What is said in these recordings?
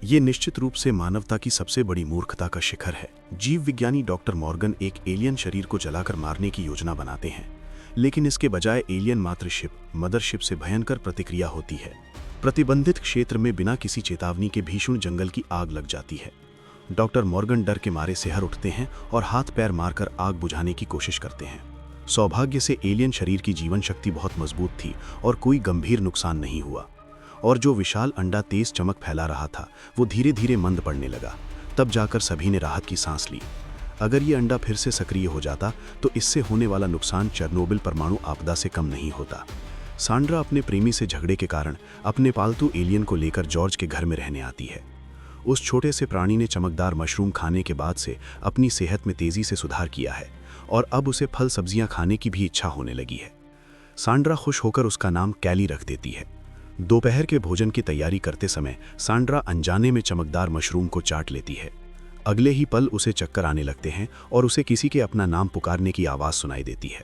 ये निश्चित रूप से मानवता की सबसे बड़ी मूर्खता का शिखर है। जीव विज्ञानी डॉक्टर मॉर्गन एक एलियन शरीर को जलाकर मारने की योजना बनाते हैं, लेकिन इसके बजाय एलियन मातृशिप मदरशिप से भयंकर प्रतिक्रिया होती है। प्रतिबंधित क्षेत्र में बिना किसी चेतावनी के भीषण जंगल की आग लग जाती है। डॉक्टर मॉर्गन डर के मारे सिहर उठते हैं और हाथ पैर मारकर आग बुझाने की कोशिश करते हैं। सौभाग्य से एलियन शरीर की जीवन शक्ति बहुत मजबूत थी और कोई गंभीर नुकसान नहीं हुआ, और जो विशाल अंडा तेज चमक फैला रहा था वो धीरे धीरे मंद पड़ने लगा। तब जाकर सभी ने राहत की सांस ली। अगर ये अंडा फिर से सक्रिय हो जाता तो इससे होने वाला नुकसान चेरनोबिल परमाणु आपदा से कम नहीं होता। सांड्रा अपने प्रेमी से झगड़े के कारण अपने पालतू एलियन को लेकर जॉर्ज के घर में रहने आती है। उस छोटे से प्राणी ने चमकदार मशरूम खाने के बाद से अपनी सेहत में तेजी से सुधार किया है और अब उसे फल सब्जियां खाने की भी इच्छा होने लगी है। सांड्रा खुश होकर उसका नाम कैली रख देती है। दोपहर के भोजन की तैयारी करते समय सांड्रा अनजाने में चमकदार मशरूम को चाट लेती है। अगले ही पल उसे चक्कर आने लगते हैं और उसे किसी के अपना नाम पुकारने की आवाज़ सुनाई देती है।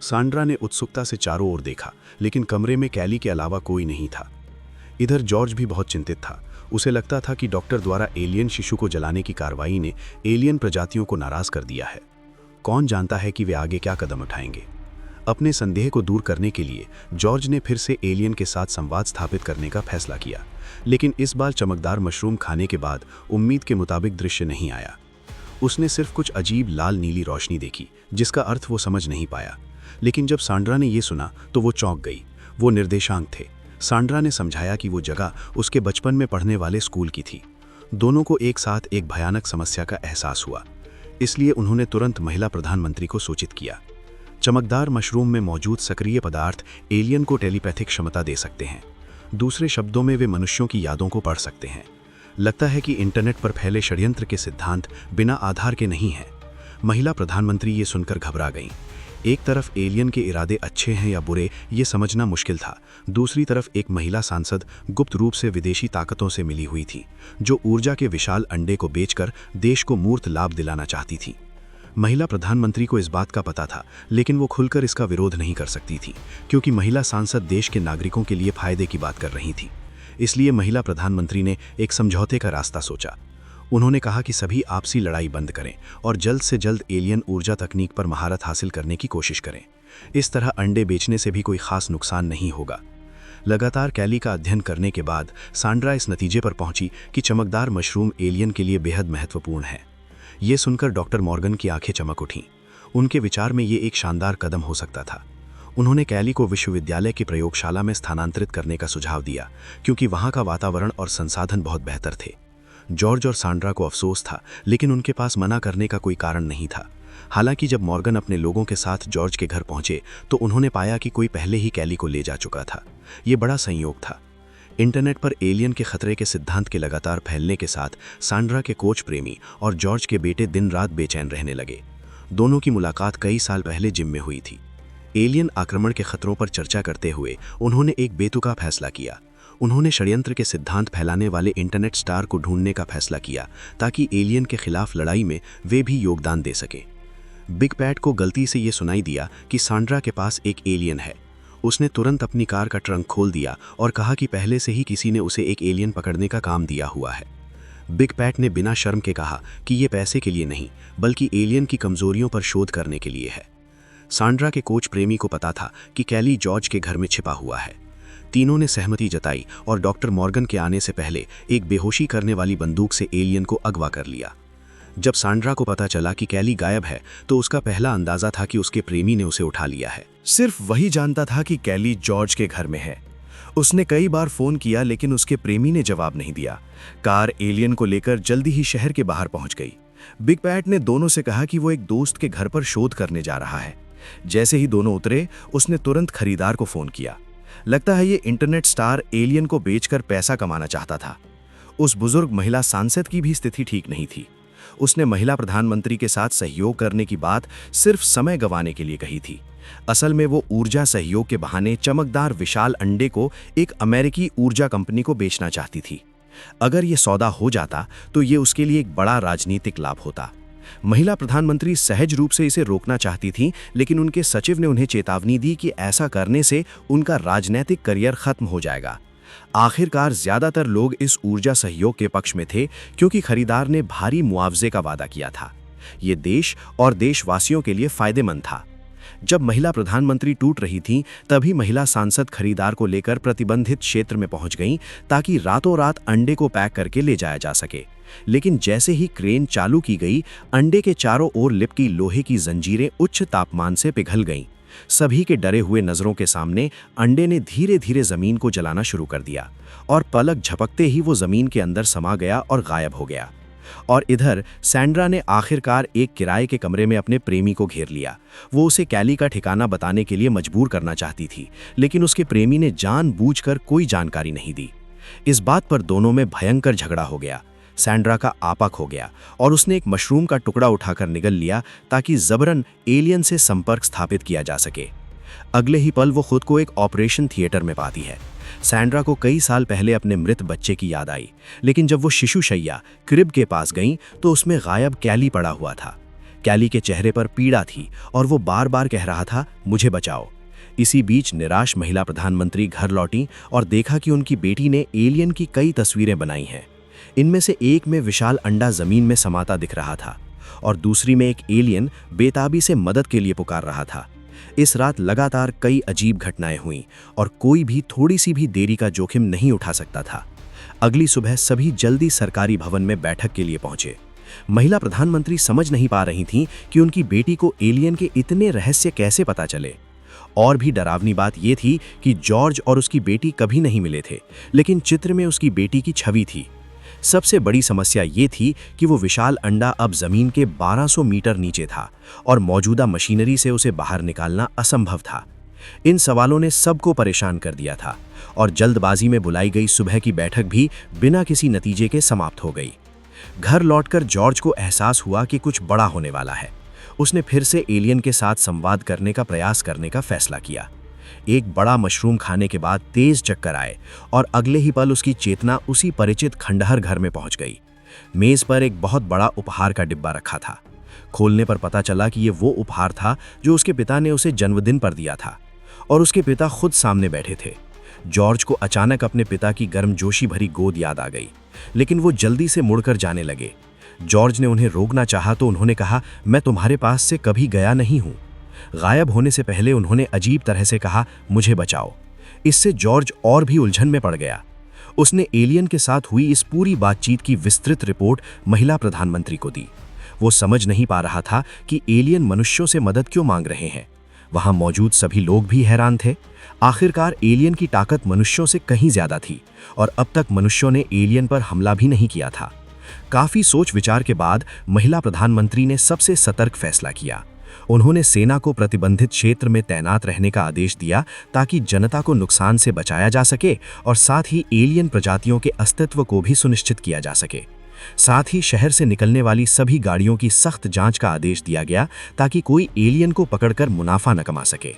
सांड्रा ने उत्सुकता से चारों ओर देखा, लेकिन कमरे में कैली के अलावा कोई नहीं था। इधर जॉर्ज भी बहुत चिंतित था। उसे लगता था कि डॉक्टर द्वारा एलियन शिशु को जलाने की कार्रवाई ने एलियन प्रजातियों को नाराज कर दिया है। कौन जानता है कि वे आगे क्या कदम उठाएंगे। अपने संदेह को दूर करने के लिए जॉर्ज ने फिर से एलियन के साथ संवाद स्थापित करने का फैसला किया, लेकिन इस बार चमकदार मशरूम खाने के बाद उम्मीद के मुताबिक दृश्य नहीं आया। उसने सिर्फ कुछ अजीब लाल नीली रोशनी देखी, जिसका अर्थ वो समझ नहीं पाया। लेकिन जब सांड्रा ने ये सुना तो वो चौंक गई। वो निर्देशांक थे। सांड्रा ने समझाया कि वो जगह उसके बचपन में पढ़ने वाले स्कूल की थी। दोनों को एक साथ एक भयानक समस्या का एहसास हुआ, इसलिए उन्होंने तुरंत महिला प्रधानमंत्री को सूचित किया। चमकदार मशरूम में मौजूद सक्रिय पदार्थ एलियन को टेलीपैथिक क्षमता दे सकते हैं। दूसरे शब्दों में वे मनुष्यों की यादों को पढ़ सकते हैं। लगता है कि इंटरनेट पर फैले षड्यंत्र के सिद्धांत बिना आधार के नहीं हैं। महिला प्रधानमंत्री ये सुनकर घबरा गईं। एक तरफ एलियन के इरादे अच्छे हैं या बुरे ये समझना मुश्किल था, दूसरी तरफ एक महिला सांसद गुप्त रूप से विदेशी ताकतों से मिली हुई थी, जो ऊर्जा के विशाल अंडे को बेचकर देश को मूर्त लाभ दिलाना चाहती थी। महिला प्रधानमंत्री को इस बात का पता था, लेकिन वो खुलकर इसका विरोध नहीं कर सकती थी, क्योंकि महिला सांसद देश के नागरिकों के लिए फायदे की बात कर रही थी। इसलिए महिला प्रधानमंत्री ने एक समझौते का रास्ता सोचा। उन्होंने कहा कि सभी आपसी लड़ाई बंद करें और जल्द से जल्द एलियन ऊर्जा तकनीक पर महारत हासिल करने की कोशिश करें। इस तरह अंडे बेचने से भी कोई खास नुकसान नहीं होगा। लगातार कैली का अध्ययन करने के बाद सांड्रा इस नतीजे पर पहुंची कि चमकदार मशरूम एलियन के लिए बेहद महत्वपूर्ण है। ये सुनकर डॉक्टर मॉर्गन की आंखें चमक उठीं। उनके विचार में ये एक शानदार कदम हो सकता था। उन्होंने कैली को विश्वविद्यालय की प्रयोगशाला में स्थानांतरित करने का सुझाव दिया, क्योंकि वहाँ का वातावरण और संसाधन बहुत बेहतर थे। जॉर्ज और सांड्रा को अफसोस था, लेकिन उनके पास मना करने का कोई कारण नहीं था। हालांकि जब मॉर्गन अपने लोगों के साथ जॉर्ज के घर पहुंचे तो उन्होंने पाया कि कोई पहले ही कैली को ले जा चुका था। ये बड़ा संयोग था। इंटरनेट पर एलियन के खतरे के सिद्धांत के लगातार फैलने के साथ सांड्रा के कोच प्रेमी और जॉर्ज के बेटे दिन रात बेचैन रहने लगे। दोनों की मुलाकात कई साल पहले जिम में हुई थी। एलियन आक्रमण के खतरों पर चर्चा करते हुए उन्होंने एक बेतुका फैसला किया। उन्होंने षड्यंत्र के सिद्धांत फैलाने वाले इंटरनेट स्टार को ढूंढने का फैसला किया, ताकि एलियन के खिलाफ लड़ाई में वे भी योगदान दे सकें। बिग पैट को गलती से ये सुनाई दिया कि सांड्रा के पास एक एलियन है। उसने तुरंत अपनी कार का ट्रंक खोल दिया और कहा कि पहले से ही किसी ने उसे एक एलियन पकड़ने का काम दिया हुआ है। बिग पैट ने बिना शर्म के कहा कि ये पैसे के लिए नहीं, बल्कि एलियन की कमजोरियों पर शोध करने के लिए है। सांड्रा के कोच प्रेमी को पता था कि कैली जॉर्ज के घर में छिपा हुआ है। तीनों ने सहमति जताई और डॉक्टर मॉर्गन के आने से पहले एक बेहोशी करने वाली बंदूक से एलियन को अगवा कर लिया। जब सांड्रा को पता चला कि कैली गायब है तो उसका पहला अंदाजा था कि उसके प्रेमी ने उसे उठा लिया है। सिर्फ वही जानता था कि कैली जॉर्ज के घर में है। उसने कई बार फोन किया, लेकिन उसके प्रेमी ने जवाब नहीं दिया। कार एलियन को लेकर जल्दी ही शहर के बाहर पहुंच गई। बिग पैट ने दोनों से कहा कि वो एक दोस्त के घर पर शोध करने जा रहा है। जैसे ही दोनों उतरे, उसने तुरंत खरीदार को फोन किया। लगता है ये इंटरनेट स्टार एलियन को बेचकर पैसा कमाना चाहता था। उस बुजुर्ग महिला सांसद की भी स्थिति ठीक नहीं थी। उसने महिला प्रधानमंत्री के साथ सहयोग करने की बात सिर्फ समय गंवाने के लिए कही थी। असल में वो ऊर्जा सहयोग के बहाने चमकदार विशाल अंडे को एक अमेरिकी ऊर्जा कंपनी को बेचना चाहती थी। अगर ये सौदा हो जाता तो ये उसके लिए एक बड़ा राजनीतिक लाभ होता। महिला प्रधानमंत्री सहज रूप से इसे रोकना चाहती थी, लेकिन उनके सचिव ने उन्हें चेतावनी दी कि ऐसा करने से उनका राजनीतिक करियर खत्म हो जाएगा। आखिरकार ज्यादातर लोग इस ऊर्जा सहयोग के पक्ष में थे क्योंकि खरीदार ने भारी मुआवजे का वादा किया था। ये देश और देशवासियों के लिए फायदेमंद था। जब महिला प्रधानमंत्री टूट रही थीं, तभी महिला सांसद खरीदार को लेकर प्रतिबंधित क्षेत्र में पहुंच गईं ताकि रातों रात अंडे को पैक करके ले जाया जा सके। लेकिन जैसे ही क्रेन चालू की गई, अंडे के चारों ओर लिपटी लोहे की जंजीरें उच्च तापमान से पिघल गईं। सभी के डरे हुए नजरों के सामने अंडे ने धीरे धीरे जमीन को जलाना शुरू कर दिया और पलक झपकते ही वो जमीन के अंदर समा गया और गायब हो गया। और इधर सैंड्रा ने आखिरकार एक किराए के कमरे में अपने प्रेमी को घेर लिया। वो उसे कैली का ठिकाना बताने के लिए मजबूर करना चाहती थी, लेकिन उसके प्रेमी ने जानबूझकर कोई जानकारी नहीं दी। इस बात पर दोनों में भयंकर झगड़ा हो गया। सैंड्रा का आपा खो गया और उसने एक मशरूम का टुकड़ा उठाकर निगल लिया ताकि जबरन एलियन से संपर्क स्थापित किया जा सके। अगले ही पल वो खुद को एक ऑपरेशन थिएटर में पाती है। सैंड्रा को कई साल पहले अपने मृत बच्चे की याद आई, लेकिन जब वो शिशुशैया क्रिब के पास गईं तो उसमें गायब कैली पड़ा हुआ था। कैली के चेहरे पर पीड़ा थी और वो बार बार कह रहा था, मुझे बचाओ। इसी बीच निराश महिला प्रधानमंत्री घर लौटी और देखा कि उनकी बेटी ने एलियन की कई तस्वीरें बनाई हैं। इनमें से एक में विशाल अंडा जमीन में समाता दिख रहा था और दूसरी में एक एलियन बेताबी से मदद के लिए पुकार रहा था। इस रात लगातार कई अजीब घटनाएं हुईं और कोई भी थोड़ी सी भी देरी का जोखिम नहीं उठा सकता था। अगली सुबह सभी जल्दी सरकारी भवन में बैठक के लिए पहुंचे। महिला प्रधानमंत्री समझ नहीं पा रही थीं कि उनकी बेटी को एलियन के इतने रहस्य कैसे पता चले। और भी डरावनी बात यह थी कि जॉर्ज और उसकी बेटी कभी नहीं मिले थे, लेकिन चित्र में उसकी बेटी की छवि थी। सबसे बड़ी समस्या ये थी कि वो विशाल अंडा अब जमीन के 1200 मीटर नीचे था और मौजूदा मशीनरी से उसे बाहर निकालना असंभव था। इन सवालों ने सबको परेशान कर दिया था और जल्दबाजी में बुलाई गई सुबह की बैठक भी बिना किसी नतीजे के समाप्त हो गई। घर लौटकर जॉर्ज को एहसास हुआ कि कुछ बड़ा होने वाला है। उसने फिर से एलियन के साथ संवाद करने का प्रयास करने का फैसला किया। एक बड़ा मशरूम खाने के बाद तेज चक्कर आए और अगले ही पल उसकी चेतना उसी परिचित खंडहर घर में पहुंच गई। मेज पर एक बहुत बड़ा उपहार का डिब्बा रखा था। खोलने पर पता चला कि ये वो उपहार था जो उसके पिता ने उसे जन्मदिन पर दिया था और उसके पिता खुद सामने बैठे थे। जॉर्ज को अचानक अपने पिता की गर्मजोशी भरी गोद याद आ गई, लेकिन वो जल्दी से मुड़कर जाने लगे। जॉर्ज ने उन्हें रोकना चाहा तो उन्होंने कहा, मैं तुम्हारे पास से कभी गया नहीं हूं। गायब होने से पहले उन्होंने अजीब तरह से कहा, मुझे बचाओ। इससे जॉर्ज और भी उलझन में पड़ गया। उसने एलियन के साथ हुई इस पूरी बातचीत की विस्तृत रिपोर्ट महिला प्रधानमंत्री को दी। वो समझ नहीं पा रहा था कि एलियन मनुष्यों से मदद क्यों मांग रहे हैं। वहां मौजूद सभी लोग भी हैरान थे। आखिरकार एलियन की ताकत मनुष्यों से कहीं ज्यादा थी और अब तक मनुष्यों ने एलियन पर हमला भी नहीं किया था। काफी सोच विचार के बाद महिला प्रधानमंत्री ने सबसे सतर्क फैसला किया। उन्होंने सेना को प्रतिबंधित क्षेत्र में तैनात रहने का आदेश दिया ताकि जनता को नुकसान से बचाया जा सके और साथ ही एलियन प्रजातियों के अस्तित्व को भी सुनिश्चित किया जा सके। साथ ही शहर से निकलने वाली सभी गाड़ियों की सख्त जांच का आदेश दिया गया ताकि कोई एलियन को पकड़कर मुनाफा न कमा सके।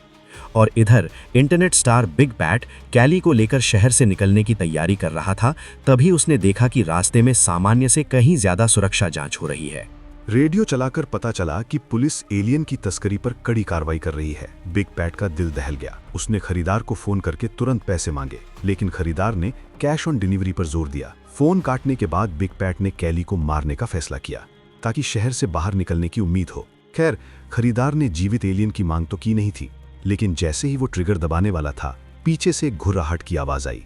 और इधर इंटरनेट स्टार बिग बैट कैली को लेकर शहर से निकलने की तैयारी कर रहा था। तभी उसने देखा कि रास्ते में सामान्य से कहीं ज्यादा सुरक्षा जांच हो रही है। रेडियो चलाकर पता चला कि पुलिस एलियन की तस्करी पर कड़ी कार्रवाई कर रही है। बिग बैट का दिल दहल गया। उसने खरीदार को फोन करके तुरंत पैसे मांगे, लेकिन खरीदार ने कैश ऑन डिलीवरी पर जोर दिया। फोन काटने के बाद बिग बैट ने कैली को मारने का फैसला किया ताकि शहर से बाहर निकलने की उम्मीद हो। खैर, खरीदार ने जीवित एलियन की मांग तो की नहीं थी, लेकिन जैसे ही वो ट्रिगर दबाने वाला था, पीछे से एक घुर्राहट की आवाज आई।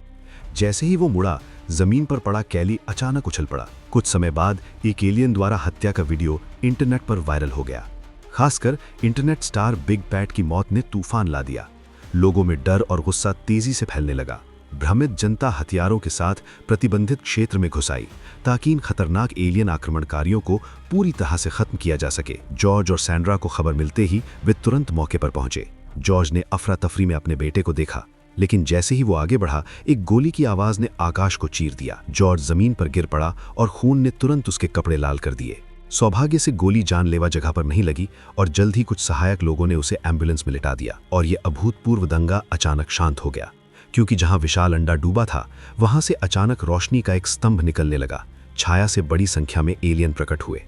जैसे ही वो मुड़ा, जमीन पर पड़ा कैली अचानक उछल पड़ा। कुछ समय बाद एक एलियन द्वारा हत्या का वीडियो इंटरनेट पर वायरल हो गया। खासकर इंटरनेट स्टार बिग बैट की मौत ने तूफान ला दिया। लोगों में डर और गुस्सा तेजी से फैलने लगा। भ्रमित जनता हथियारों के साथ प्रतिबंधित क्षेत्र में घुस आई ताकि इन खतरनाक एलियन आक्रमणकारियों को पूरी तरह से खत्म किया जा सके। जॉर्ज और सैंड्रा को खबर मिलते ही वे तुरंत मौके पर पहुंचे। जॉर्ज ने अफरा तफरी में अपने बेटे को देखा, लेकिन जैसे ही वो आगे बढ़ा, एक गोली की आवाज ने आकाश को चीर दिया। जॉर्ज जमीन पर गिर पड़ा और खून ने तुरंत उसके कपड़े लाल कर दिए। सौभाग्य से गोली जानलेवा जगह पर नहीं लगी और जल्द ही कुछ सहायक लोगों ने उसे एम्बुलेंस में लिटा दिया। और ये अभूतपूर्व दंगा अचानक शांत हो गया, क्योंकि जहां विशाल अंडा डूबा था, वहां से अचानक रोशनी का एक स्तंभ निकलने लगा। छाया से बड़ी संख्या में एलियन प्रकट हुए।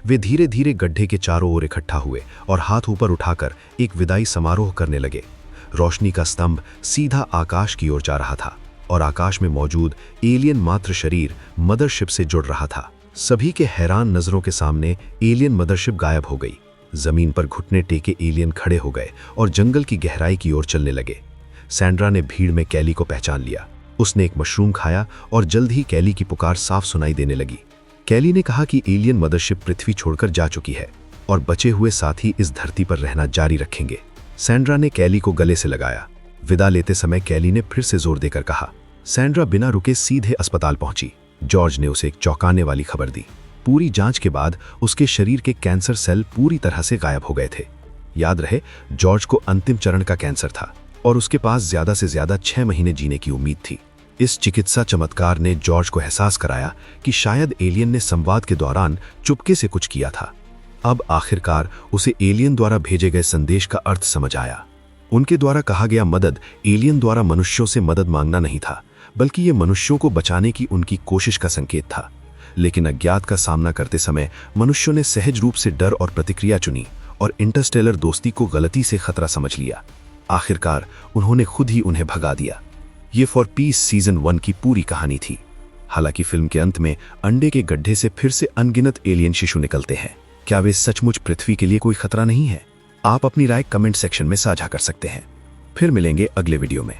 वे धीरे धीरे गड्ढे के चारों ओर इकट्ठा हुए और हाथ ऊपर उठाकर एक विदाई समारोह करने लगे। रोशनी का स्तंभ सीधा आकाश की ओर जा रहा था और आकाश में मौजूद एलियन मात्र शरीर मदरशिप से जुड़ रहा था। सभी के हैरान नजरों के सामने एलियन मदरशिप गायब हो गई। जमीन पर घुटने टेके एलियन खड़े हो गए और जंगल की गहराई की ओर चलने लगे। सैंड्रा ने भीड़ में कैली को पहचान लिया। उसने एक मशरूम खाया और जल्द ही कैली की पुकार साफ सुनाई देने लगी। कैली ने कहा कि एलियन मदरशिप पृथ्वी छोड़कर जा चुकी है और बचे हुए साथी इस धरती पर रहना जारी रखेंगे। सैंड्रा ने कैली को गले से लगाया। विदा लेते समय कैली ने फिर से जोर देकर कहा। सैंड्रा बिना रुके सीधे अस्पताल पहुंची। जॉर्ज ने उसे एक चौंकाने वाली खबर दी। पूरी जांच के बाद उसके शरीर के कैंसर सेल पूरी तरह से गायब हो गए थे। याद रहे, जॉर्ज को अंतिम चरण का कैंसर था और उसके पास ज्यादा से ज्यादा 6 महीने जीने की उम्मीद थी। इस चिकित्सा चमत्कार ने जॉर्ज को एहसास कराया कि शायद एलियन ने संवाद के दौरान चुपके से कुछ किया था। अब आखिरकार उसे एलियन द्वारा भेजे गए संदेश का अर्थ समझ आया। उनके द्वारा कहा गया मदद एलियन द्वारा मनुष्यों से मदद मांगना नहीं था, बल्कि ये मनुष्यों को बचाने की उनकी कोशिश का संकेत था। लेकिन अज्ञात का सामना करते समय मनुष्यों ने सहज रूप से डर और प्रतिक्रिया चुनी और इंटरस्टेलर दोस्ती को गलती से खतरा समझ लिया। आखिरकार उन्होंने खुद ही उन्हें भगा दिया। ये फॉर पीस सीजन 1 की पूरी कहानी थी। हालांकि फिल्म के अंत में अंडे के गड्ढे से फिर से अनगिनत एलियन शिशु निकलते हैं। क्या वे सचमुच पृथ्वी के लिए कोई खतरा नहीं है? आप अपनी राय कमेंट सेक्शन में साझा कर सकते हैं। फिर मिलेंगे अगले वीडियो में।